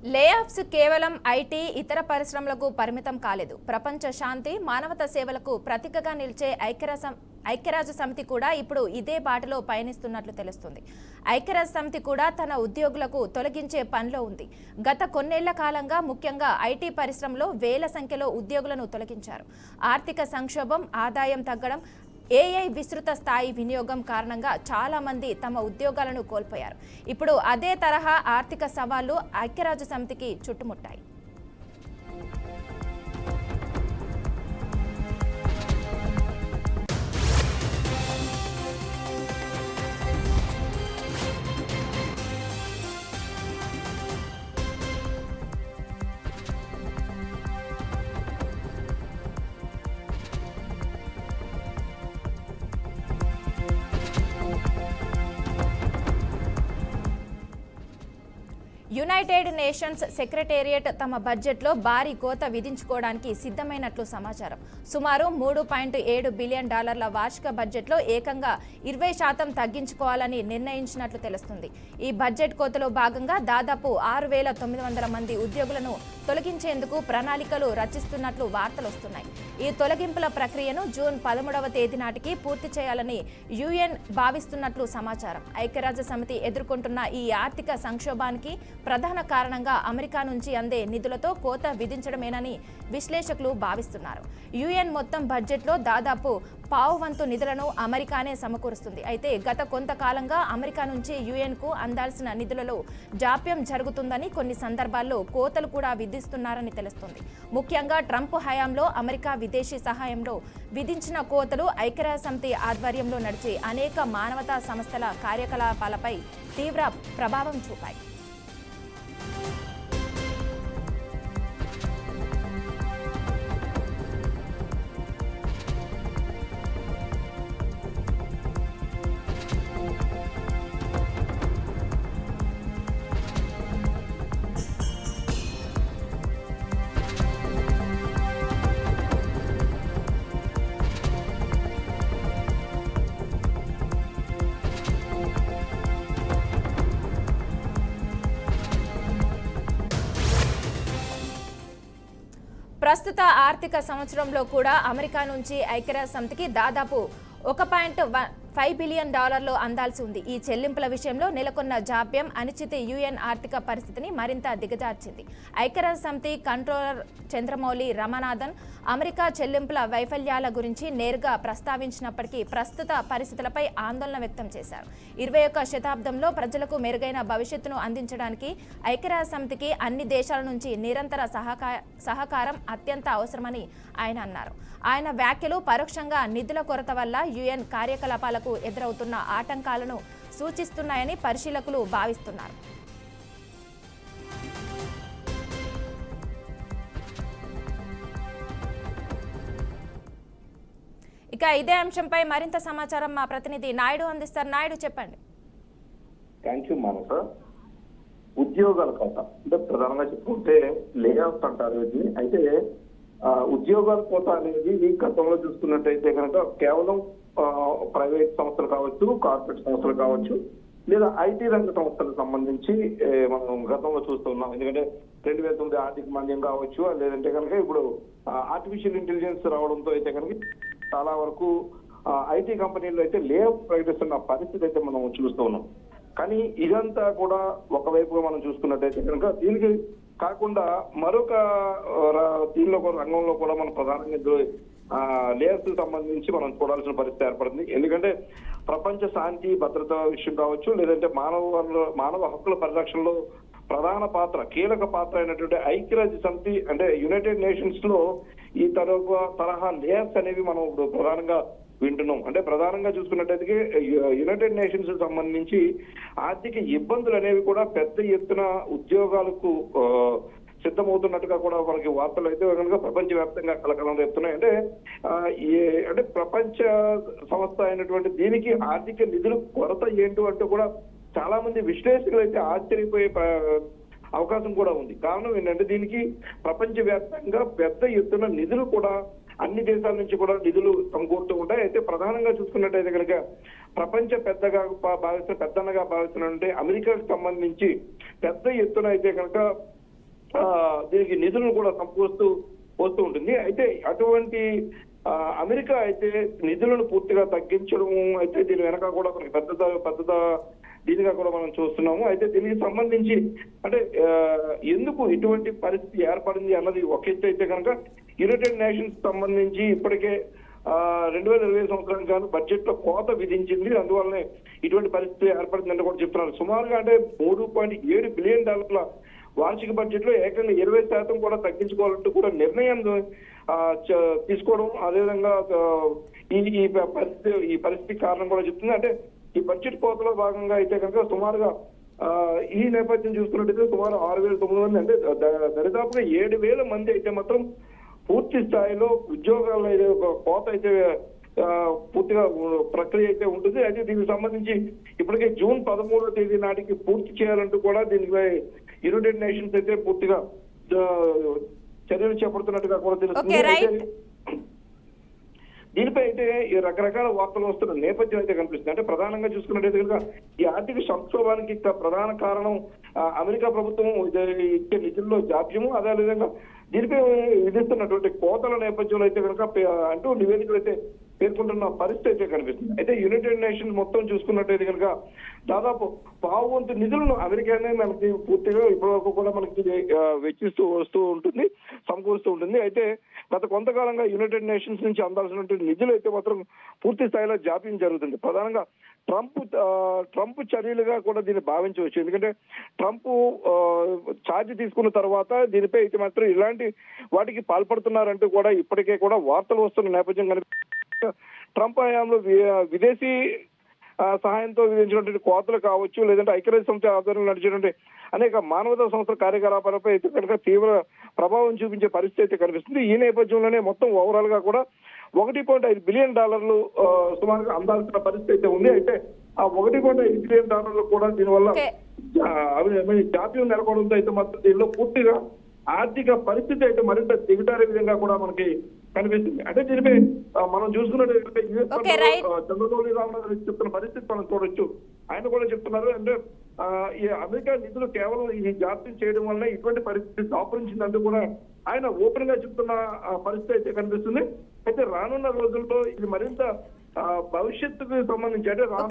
Layoffs కేవలం IT ఇతర పరిశ్రమలకు పరిమితం కాలేదు. ప్రపంచ శాంతి, మానవతా సేవలకు ప్రతీకగా నిలిచే ఐక్యరాజ్య సమితి కూడా ఇప్పుడు ఇదే బాటలో పయనిస్తున్నట్లు తెలుస్తుంది. ఐక్యరాజ్య సమితి కూడా తన ఉద్యోగులకు తొలగించే పనిలో ఉంది. గత కొన్నేళ్ల కాలంగా ముఖ్యంగా ఐటీ పరిశ్రమలో వేల సంఖ్యలో ఉద్యోగులను తొలగించారు. ఆర్థిక సంక్షోభం, ఆదాయం తగ్గడం, ఏఐ విస్తృత స్థాయి వినియోగం కారణంగా చాలా మంది తమ ఉద్యోగాలను కోల్పోయారు. ఇప్పుడు అదే తరహా ఆర్థిక సవాళ్లు ఐక్యరాజ్య సమితికి చుట్టుముట్టాయి. యునైటెడ్ నేషన్స్ సెక్రటేరియట్ తమ బడ్జెట్లో భారీ కోత విధించుకోవడానికి సిద్ధమైనట్లు సమాచారం. సుమారు $3.7 బిలియన్ వార్షిక బడ్జెట్లో ఏకంగా 20% తగ్గించుకోవాలని నిర్ణయించినట్లు తెలుస్తుంది. ఈ బడ్జెట్ కోతలో భాగంగా దాదాపు 6,900 మంది ఉద్యోగులను తొలగించేందుకు ప్రణాళికలు రచిస్తున్నట్లు వార్తలు వస్తున్నాయి. ఈ తొలగింపుల ప్రక్రియను జూన్ 13వ తేదీ నాటికి పూర్తి చేయాలని యుఎన్ భావిస్తున్నట్లు సమాచారం. ఐక్యరాజ్య సమితి ఎదుర్కొంటున్న ఈ ఆర్థిక సంక్షోభానికి ప్రధాన కారణంగా అమెరికా నుంచి అందే నిధులతో కోత విధించడమేనని విశ్లేషకులు భావిస్తున్నారు. యుఎన్ మొత్తం బడ్జెట్లో దాదాపు పావువంతు నిధులను అమెరికానే సమకూరుస్తుంది. అయితే గత కొంతకాలంగా అమెరికా నుంచి యుఎన్కు అందాల్సిన నిధులలో జాప్యం జరుగుతుందని, కొన్ని సందర్భాల్లో కోతలు కూడా విధిస్తున్నారని తెలుస్తుంది. ముఖ్యంగా ట్రంప్ హయాంలో అమెరికా విదేశీ సహాయంలో విధించిన కోతలు ఐక్యరాజ్య సమితి ఆధ్వర్యంలో నడిచే అనేక మానవతా సంస్థల కార్యకలాపాలపై తీవ్ర ప్రభావం చూపాయి. ప్రస్తుత ఆర్థిక సంవత్సరంలో కూడా అమెరికా నుంచి ఐక్యరాజ్య సమితికి దాదాపు $1.5 బిలియన్ అందాల్సి ఉంది. ఈ చెల్లింపుల విషయంలో నెలకొన్న జాప్యం, అనిశ్చిత యుఎన్ ఆర్థిక పరిస్థితిని మరింత దిగజార్చింది. ఐక్యరాజ్య సమితి కంట్రోలర్ చంద్రమౌళి రమనాథన్ అమెరికా చెల్లింపుల వైఫల్యాల గురించి నేరుగా ప్రస్తావించినప్పటికీ ప్రస్తుత పరిస్థితులపై ఆందోళన వ్యక్తం చేశారు. 21వ శతాబ్దంలో ప్రజలకు మెరుగైన భవిష్యత్తును అందించడానికి ఐక్యరాజ్య సమితికి అన్ని దేశాల నుంచి నిరంతర సహకారం అత్యంత అవసరమని ఆయన అన్నారు. ఆయన వ్యాఖ్యలు పరోక్షంగా నిధుల కొరత వల్ల యుఎన్ కార్యకలాపాలకు ఎదురవుతున్న ఆటంకాలను సూచిస్తున్నాయని పరిశీలకులు భావిస్తున్నారు. ఇక ఇదే అంశంపై మరింత సమాచారం మా ప్రతినిధి నాయుడు అందిస్తారు. నాయుడు, చెప్పండి. థ్యాంక్ యూ మానస. ఉద్యోగాల కోత అంటే ప్రధానంగా చెప్పుకుంటే లే ఆఫ్ అంటారు ఇది. అయితే ఉద్యోగాల కోత అనేది గతంలో చూసుకున్నట్టయితే కనుక కేవలం ప్రైవేట్ సంస్థలు కావచ్చు, కార్పొరేట్ సంస్థలు కావచ్చు, లేదా ఐటీ రంగ సంస్థలకు సంబంధించి మనం గతంలో చూస్తున్నాం. ఎందుకంటే 2009 ఆర్థిక మాంద్యం కావచ్చు, లేదంటే కనుక ఇప్పుడు ఆర్టిఫిషియల్ ఇంటెలిజెన్స్ రావడంతో అయితే కనుక చాలా వరకు ఐటీ కంపెనీల్లో అయితే లే ఆఫ్ ప్రకటిస్తున్న పరిస్థితి అయితే మనం చూస్తూ ఉన్నాం. కానీ ఇదంతా కూడా ఒకవైపుగా మనం చూసుకున్నట్టయితే కనుక దీనికి కాకుండా మరొక దీనిలో రంగంలో కూడా మనం ప్రధానంగా లేయర్స్ సంబంధించి మనం చూడాల్సిన పరిస్థితి ఏర్పడింది. ఎందుకంటే ప్రపంచ శాంతి భద్రత విషయం కావచ్చు, లేదంటే మానవ హక్కుల పరిరక్షణలో ప్రధాన పాత్ర, కీలక పాత్ర అయినటువంటి ఐక్యరాజ్య సమితి అంటే యునైటెడ్ నేషన్స్ లో ఈ తరహా లేయర్స్ అనేవి మనం ఇప్పుడు ప్రధానంగా వింటున్నాం. అంటే ప్రధానంగా చూసుకున్నట్టయితే యునైటెడ్ నేషన్స్ సంబంధించి ఆర్థిక ఇబ్బందులు అనేవి కూడా పెద్ద ఎత్తున ఉద్యోగాలకు సిద్ధమవుతున్నట్టుగా కూడా మనకి వార్తలు అయితే కనుక ప్రపంచవ్యాప్తంగా కలకలం రేపుతున్నాయి. అంటే ప్రపంచ సంస్థ అయినటువంటి దీనికి ఆర్థిక నిధులు కొరత ఏంటి అంటే కూడా చాలా మంది విశ్లేషకులు అయితే ఆశ్చర్యపోయే అవకాశం కూడా ఉంది. కారణం ఏంటంటే దీనికి ప్రపంచవ్యాప్తంగా పెద్ద ఎత్తున నిధులు కూడా అన్ని దేశాల నుంచి కూడా నిధులు సమకూరుతూ ఉంటాయి. అయితే ప్రధానంగా చూసుకున్నట్టయితే కనుక ప్రపంచ పెద్దన్నగా భావిస్తున్నట్టే అమెరికాకు సంబంధించి పెద్ద ఎత్తున అయితే కనుక దీనికి నిధులను కూడా సమకూరుస్తూ వస్తూ ఉంటుంది. అయితే అటువంటి అమెరికా అయితే నిధులను పూర్తిగా తగ్గించడం అయితే దీని వెనక కూడా మనకి పెద్ద దీనిగా కూడా మనం చూస్తున్నాము. అయితే దీనికి సంబంధించి అంటే ఎందుకు ఇటువంటి పరిస్థితి ఏర్పడింది అన్నది ఒక ఎత్తు అయితే కనుక యునైటెడ్ నేషన్స్ సంబంధించి ఇప్పటికే 2020 సంవత్సరానికి గాను బడ్జెట్ లో కోత విధించింది. అందువల్లనే ఇటువంటి పరిస్థితి ఏర్పడిందని కూడా చెప్తున్నారు. సుమారుగా అంటే $3.7 బిలియన్ వార్షిక బడ్జెట్ లో ఏకంగా 20% కూడా తగ్గించుకోవాలంటూ కూడా నిర్ణయం తీసుకోవడం, అదేవిధంగా ఈ పరిస్థితి కారణం కూడా చెప్తుంది. అంటే ఈ బడ్జెట్ కోతలో భాగంగా అయితే కనుక సుమారుగా ఈ నేపథ్యం చూసుకున్నట్టయితే సుమారు 6,900 మంది అంటే దరిదాపుగా 7,000 మంది అయితే మాత్రం పూర్తి స్థాయిలో ఉద్యోగాలు అయితే ఒక కోత అయితే పూర్తిగా ప్రక్రియ అయితే ఉంటుంది. అయితే దీనికి సంబంధించి ఇప్పటికే జూన్ 13వ తేదీ నాటికి పూర్తి చేయాలంటూ కూడా దీనిపై యునైటెడ్ నేషన్స్ అయితే పూర్తిగా చర్యలు చేపడుతున్నట్టుగా కూడా తెలుస్తుంది. దీనిపై అయితే ఈ రకరకాల వార్తలు వస్తున్న నేపథ్యం అయితే కనిపిస్తుంది. అంటే ప్రధానంగా చూసుకున్నట్టయితే కనుక ఈ ఆర్థిక సంక్షోభానికి ప్రధాన కారణం అమెరికా ప్రభుత్వం ఇచ్చే నిధుల్లో జాప్యము, అదేవిధంగా దీనిపై విధిస్తున్నటువంటి కోతల నేపథ్యంలో అయితే కనుక అంటూ నివేదికలు అయితే పేర్కొంటున్న పరిస్థితి అయితే కనిపిస్తుంది. అయితే యునైటెడ్ నేషన్స్ మొత్తం చూసుకున్నట్టయితే కనుక దాదాపు 1/4 నిధులను అమెరికానే మనకి పూర్తిగా ఇప్పటివరకు కూడా మనకి వెచ్చిస్తూ వస్తూ ఉంటుంది, సమకూరుస్తూ ఉంటుంది. అయితే గత కొంతకాలంగా యునైటెడ్ నేషన్స్ నుంచి అందాల్సినటువంటి నిధులు అయితే మాత్రం పూర్తి స్థాయిలో జాప్యం జరుగుతుంది. ప్రధానంగా ట్రంప్ చర్యలుగా కూడా దీన్ని భావించవచ్చు. ఎందుకంటే ట్రంప్ ఛార్జ్ తీసుకున్న తర్వాత దీనిపై అయితే మాత్రం ఇలాంటి వాటికి పాల్పడుతున్నారంటూ కూడా ఇప్పటికే కూడా వార్తలు వస్తున్న నేపథ్యం కనిపిస్తుంది. ట్రంప్ హయాంలో విదేశీ సహాయంతో విధించినటువంటి కోతలు కావచ్చు, లేదంటే ఐక్యరాజ్య సమితి ఆధ్వర్యంలో నడిచేటువంటి అనేక మానవతా సంస్థల కార్యకలాపాలపై అయితే కనుక తీవ్ర ప్రభావం చూపించే పరిస్థితి అయితే కనిపిస్తుంది. ఈ నేపథ్యంలోనే మొత్తం ఓవరాల్ గా కూడా $1.5 బిలియన్ సుమారుగా అందాల్సిన పరిస్థితి అయితే ఉంది. అయితే ఆ $1.5 బిలియన్ కూడా దీనివల్ల జాప్యం నెలకొనడంతో అయితే మాత్రం దీనిలో పూర్తిగా ఆర్థిక పరిస్థితి అయితే మరింత దిగజారే విధంగా కూడా మనకి కనిపిస్తుంది. అంటే దీనిపై మనం చూసుకున్నట్టు చంద్రబాబు రామనాథ్ చెప్తున్న పరిస్థితి మనం చూడొచ్చు. ఆయన కూడా చెప్తున్నారు అంటే ఈ అమెరికా నిధులు కేవలం ఈ జాప్యం చేయడం వల్ల ఇటువంటి పరిస్థితి దాపురించిందంటూ కూడా ఆయన ఓపెన్ గా చెప్తున్న పరిస్థితి అయితే కనిపిస్తుంది. అయితే రానున్న రోజుల్లో ఇది మరింత భవిష్యత్తుకు సంబంధించి అంటే రానున్న